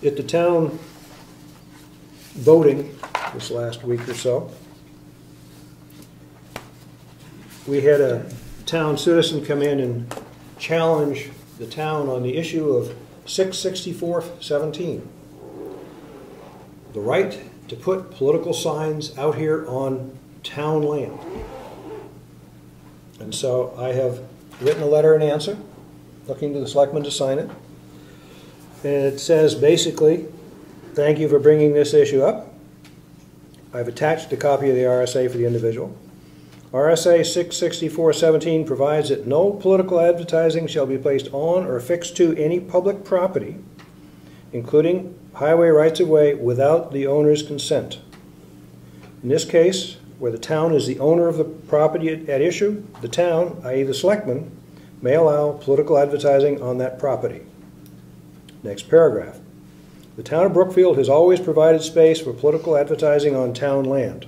at the town voting this last week or so, we had a town citizen come in and challenge the town on the issue of 664-17. The right to put political signs out here on town land. And so I have written a letter and answer, looking to the selectmen to sign it. And it says basically, thank you for bringing this issue up. I've attached a copy of the RSA for the individual. RSA 664-17 provides that no political advertising shall be placed on or affixed to any public property, including highway rights-of-way, without the owner's consent. In this case, where the town is the owner of the property at issue, the town, i.e. the selectmen, may allow political advertising on that property. Next paragraph. The town of Brookfield has always provided space for political advertising on town land.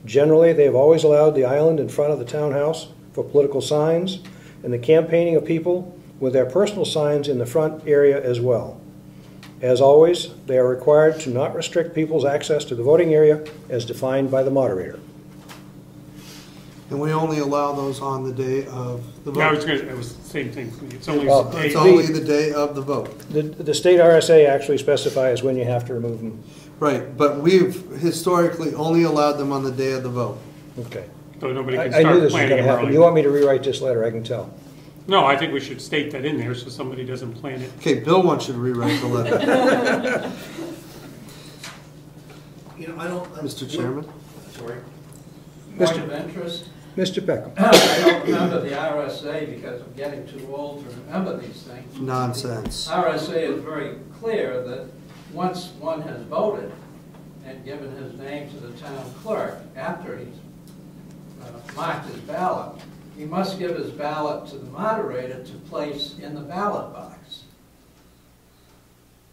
Generally, they have always allowed the island in front of the townhouse for political signs and the campaigning of people with their personal signs in the front area as well. As always, they are required to not restrict people's access to the voting area as defined by the moderator. And we only allow those on the day of the vote. Yeah, it was the same thing for me. It's only, it's only the day of the vote. The state RSA actually specifies when you have to remove them. Right, but we've historically only allowed them on the day of the vote. Okay. so nobody can I knew start this was planning going to them happen. early. You want me to rewrite this letter, I can tell. No, I think we should state that in there so somebody doesn't plan it. Okay, Bill wants you to rewrite the letter. You know, I don't... Mr. Chairman? Sorry. Point of interest. Mr. Peckham. I don't remember the RSA because I'm getting too old to remember these things. Nonsense. RSA is very clear that once one has voted and given his name to the town clerk, after he's marked his ballot, he must give his ballot to the moderator to place in the ballot box.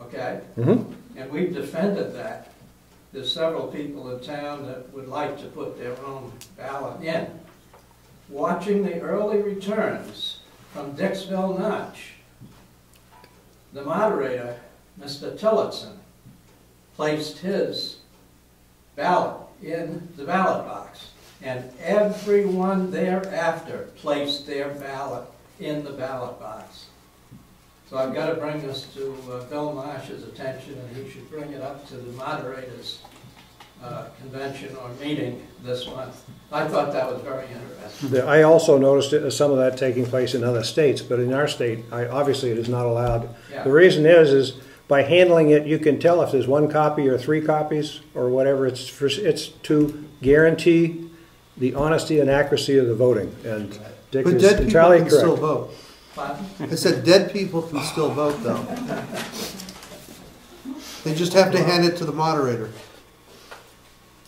Okay? Mm-hmm. And we've defended that. There's several people in town that would like to put their own ballot in. Watching the early returns from Dixville Notch, the moderator, Mr. Tillotson, placed his ballot in the ballot box, and everyone thereafter placed their ballot in the ballot box. So I've got to bring this to Bill Marsh's attention, and he should bring it up to the moderator's convention or meeting this month. I thought that was very interesting. I also noticed some of that taking place in other states, but in our state, obviously it is not allowed. Yeah. The reason is by handling it, you can tell if there's one copy or 3 copies or whatever. It's to guarantee the honesty and accuracy of the voting. And Dick But is dead people entirely can correct. still vote. Pardon? I said dead people can still vote, though. They just have to hand it to the moderator.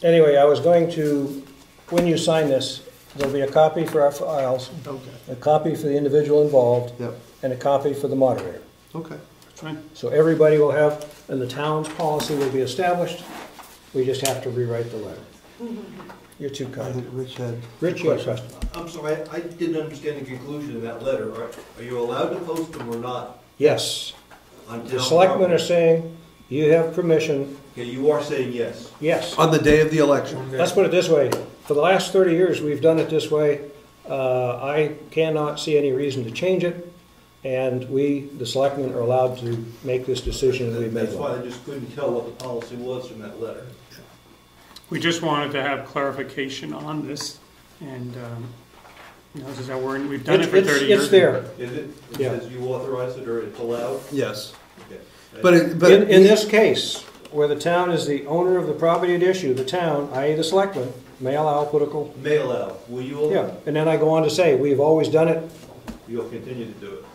Anyway, I was going to, when you sign this, there'll be a copy for our files, Okay. a copy for the individual involved, Yep. and a copy for the moderator. Okay. That's right. So everybody will have, and the town's policy will be established. We just have to rewrite the letter. You're too I kind. think Rich had. Rich, you have a question? I'm sorry, I didn't understand the conclusion of that letter. Are you allowed to post them or not Yes. on town The selectmen are property? saying you have permission. Okay, you are saying yes. Yes. On the day of the election. Let's put it this way. For the last 30 years, we've done it this way. I cannot see any reason to change it. And we, the selectmen, are allowed to make this decision, and we've made That's why one. I just couldn't tell what the policy was from that letter. We just wanted to have clarification on this, and, you know, this is how we've done it for 30 years. It's there. Is it? It Yeah. says you authorize it or it's allowed? Yes. Okay. But In this case, where the town is the owner of the property at issue, the town, i.e. the selectmen, may allow political. May allow. Will you allow? Yeah, and then I go on to say, we've always done it. You'll continue to do it.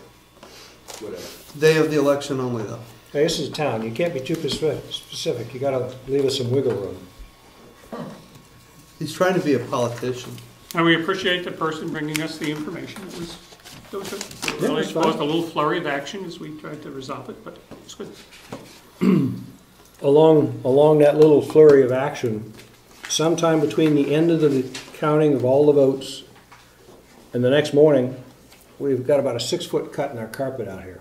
Whatever. day of the election only, though. Hey, this is a town. You can't be too specific. You got to leave us some wiggle room. He's trying to be a politician. And we appreciate the person bringing us the information. It was really it's fine. caused a little flurry of action as we tried to resolve it, but it's good. Along that little flurry of action, sometime between the end of the counting of all the votes and the next morning, we've got about a 6-foot cut in our carpet out here,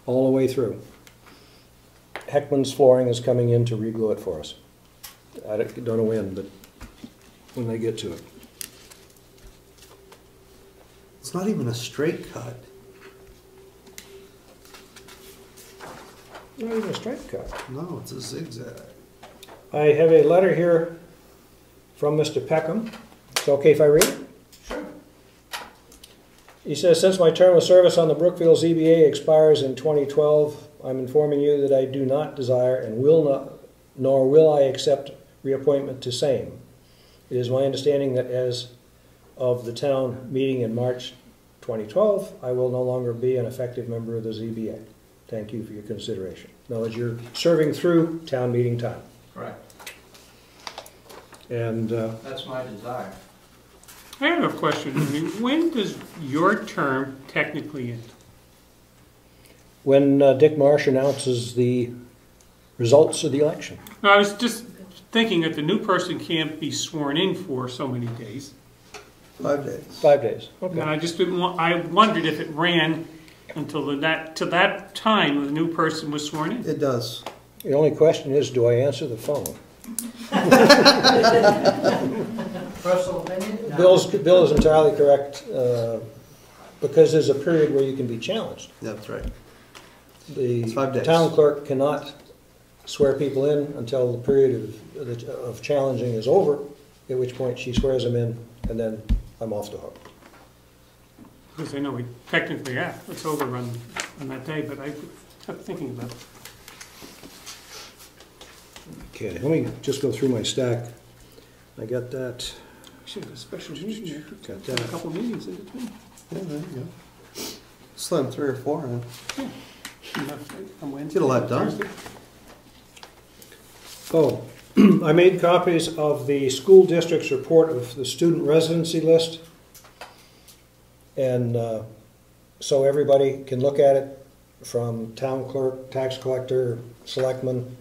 all the way through. Heckman's Flooring is coming in to re-glue it for us. I don't know when, but when they get to it. It's not even a straight cut. Not even a straight cut. No, it's a zigzag. I have a letter here from Mr. Peckham. It's okay if I read it? Sure. He says, since my term of service on the Brookfield ZBA expires in 2012, I'm informing you that I do not desire and will not, nor will I accept reappointment to same. It is my understanding that as of the town meeting in March 2012, I will no longer be an effective member of the ZBA. Thank you for your consideration. Now, as you're serving through town meeting time. Correct. And That's my desire. I have a question. I mean, when does your term technically end? when Dick Marsh announces the results of the election. No, I was just thinking that the new person can't be sworn in for so many days. 5 days. 5 days. Okay. And I just didn't want, I wondered if it ran until to that time the new person was sworn in. It does. The only question is, do I answer the phone? Personal opinion? No. Bill is entirely correct, because there's a period where you can be challenged. That's right. The It's 5 days. town clerk cannot swear people in until the period of challenging is over, at which point she swears them in, and then I'm off the hook. Because I know we technically, yeah, it's over on that day, but I kept thinking about it. Okay, let me just go through my stack. I got that. Should have a special meeting there. Got Got a that. couple meetings in between. Yeah, there you go. Slim 3 or 4 in. On Wednesday, Get a lot done. Thursday. Oh, I made copies of the school district's report of the student residency list. And so everybody can look at it, from town clerk, tax collector, selectman.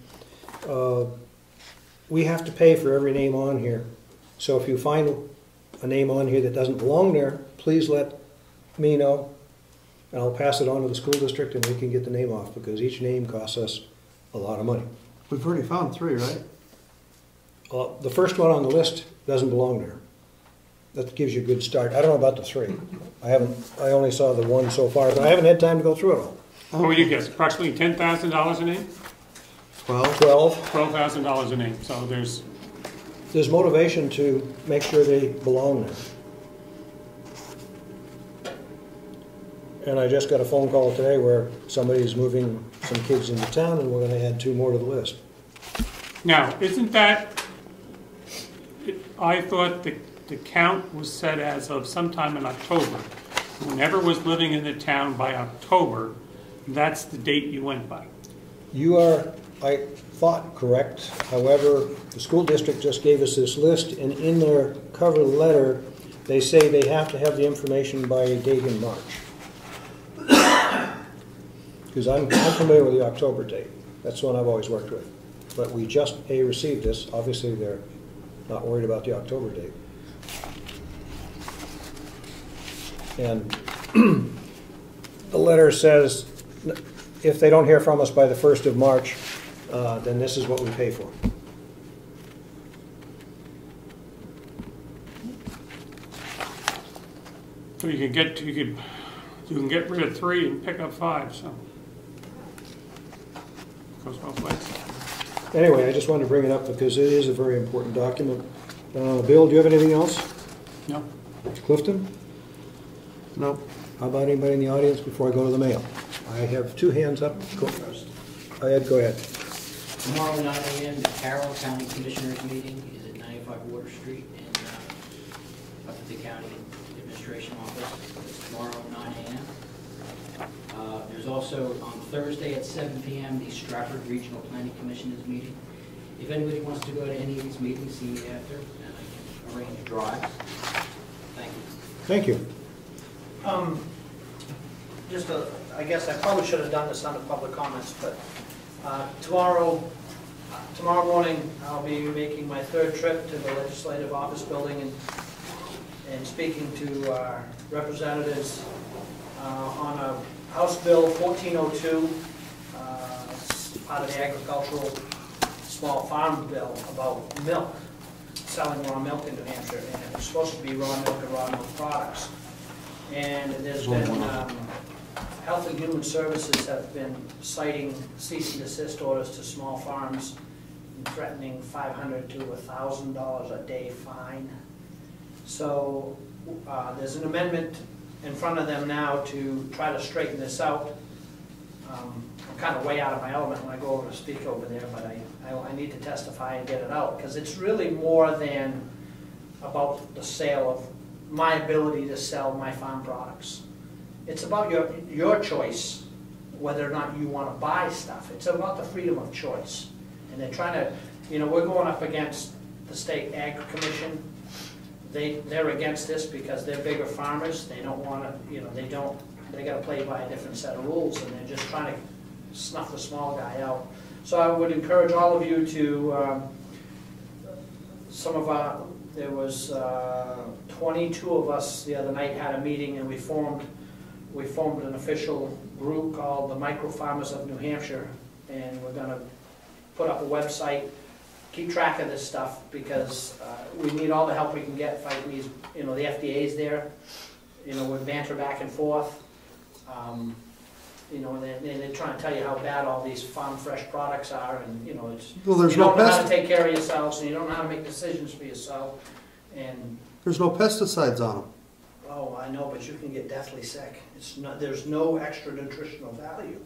We have to pay for every name on here. So if you find a name on here that doesn't belong there, please let me know. And I'll pass it on to the school district and we can get the name off, because each name costs us a lot of money. We've already found 3, right? The first one on the list doesn't belong there. That gives you a good start. I don't know about the 3. I only saw the 1 so far, but I haven't had time to go through it all. What would you guess? Approximately $10,000 a name? 12. 12. $12,000 a name. So there's Motivation to make sure they belong there. And I just got a phone call today where somebody's moving some kids into town and we're going to add 2 more to the list. now, isn't that? I thought the count was set as of sometime in October. Whoever was living in the town by October, that's the date you went by. You are, I thought, correct. However, the school district just gave us this list, and in their cover letter, they say they have to have the information by a date in March. Because I'm familiar with the October date. That's the one I've always worked with. But we just received this. Obviously, they're not worried about the October date. And the letter says, if they don't hear from us by the 1st of March, then this is what we pay for. So you can get rid of 3 and pick up 5. So goes both ways. Anyway, I just wanted to bring it up because it is a very important document. Bill, do you have anything else? No. Clifton? Nope. How about anybody in the audience before I go to the mail? I have 2 hands up. Go ahead. Go ahead. Tomorrow 9 a.m. the Carroll County Commissioners meeting is at 95 Water Street in up at the county administration office. It's tomorrow at 9 a.m. There's also on Thursday at 7 p.m. the Stratford Regional Planning Commissioners meeting. If anybody wants to go to any of these meetings, see me after, and I can arrange drives. Thank you. Thank you. I guess I probably should have done this under public comments, but tomorrow morning, I'll be making my 3rd trip to the Legislative Office Building and speaking to representatives on a House Bill 1402, part of the agricultural small farm bill about milk, selling raw milk in New Hampshire, and it was supposed to be raw milk and raw milk products. And there's been, Health and Human Services have been citing cease and desist orders to small farms and threatening $500 to $1,000 a day fine. So there's an amendment in front of them now to try to straighten this out. I'm kind of way out of my element when I go over to speak over there, but I need to testify and get it out, because it's really more than about the sale of my ability to sell my farm products. It's about your choice whether or not you want to buy stuff. It's about the freedom of choice. And they're trying to, we're going up against the State Ag Commission. They're against this because they're bigger farmers. They don't want to, they got to play by a different set of rules, and they're just trying to snuff the small guy out. So I would encourage all of you to, there was 22 of us the other night had a meeting, and we formed an official group called the Micro Farmers of New Hampshire, and we're going to put up a website, keep track of this stuff, because we need all the help we can get fighting these, the FDA's there, with banter back and forth, and they're trying to tell you how bad all these farm fresh products are, and it's, Well, you don't know how to take care of yourselves, and you don't know how to make decisions for yourself, and There's no pesticides on them. oh, I know, but you can get deathly sick. There's no extra nutritional value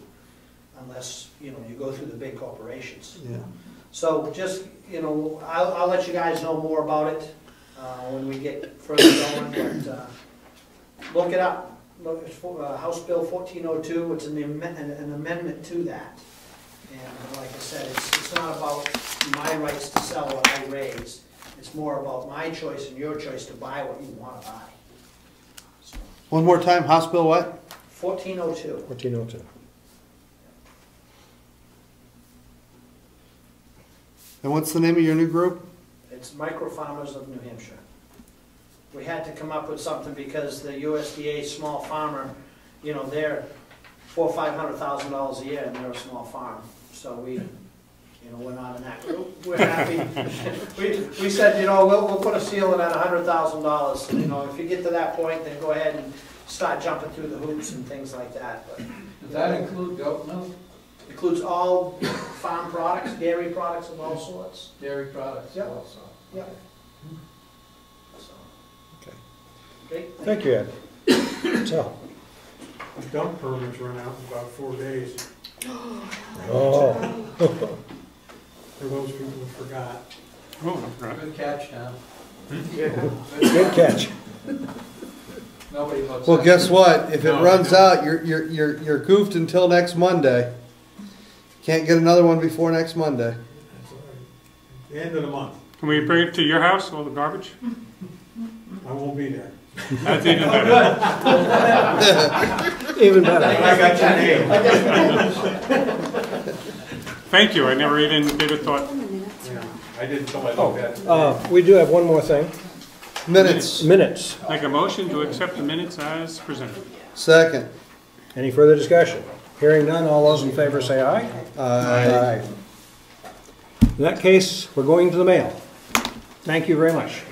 unless, you go through the big corporations. Yeah. So just, I'll let you guys know more about it when we get further going, but look it up. Look, it's House Bill 1402, it's an amendment to that. And like I said, it's not about my rights to sell what I raise. It's more about my choice and your choice to buy what you want to buy. So, One more time, House Bill what? 1402. 1402. And what's the name of your new group? It's Micro Farmers of New Hampshire. We had to come up with something because the USDA small farmer, they're $400,000 or $500,000 a year, and they're a small farm. So we're not in that group. We're happy. we said, we'll put a ceiling at $100,000. If you get to that point, then go ahead and start jumping through the hoops and things like that. But Does that include goat milk? includes all farm products, dairy products of all sorts. Dairy products Yep. also? Yep. So, Okay. great. Thank you, Ed. So, Dump permits run out in about 4 days, oh, for those people who forgot. Oh, right. Good catch, Tom. good catch. Nobody looks Well, at guess it. what? If it No, runs no. out, you're goofed until next Monday. Can't get another one before next Monday. The end of the month. Can we bring it to your house, all the garbage? I won't be there. That's even better. Even better. I got your name. Thank you, I never even gave a thought. Yeah, I didn't until I looked at it. We do have one more thing. Minutes. Minutes. Make a motion to accept the minutes as presented. Second. Any further discussion? Hearing none, all those in favor say aye. Aye. In that case, we're going to the mail. Thank you very much.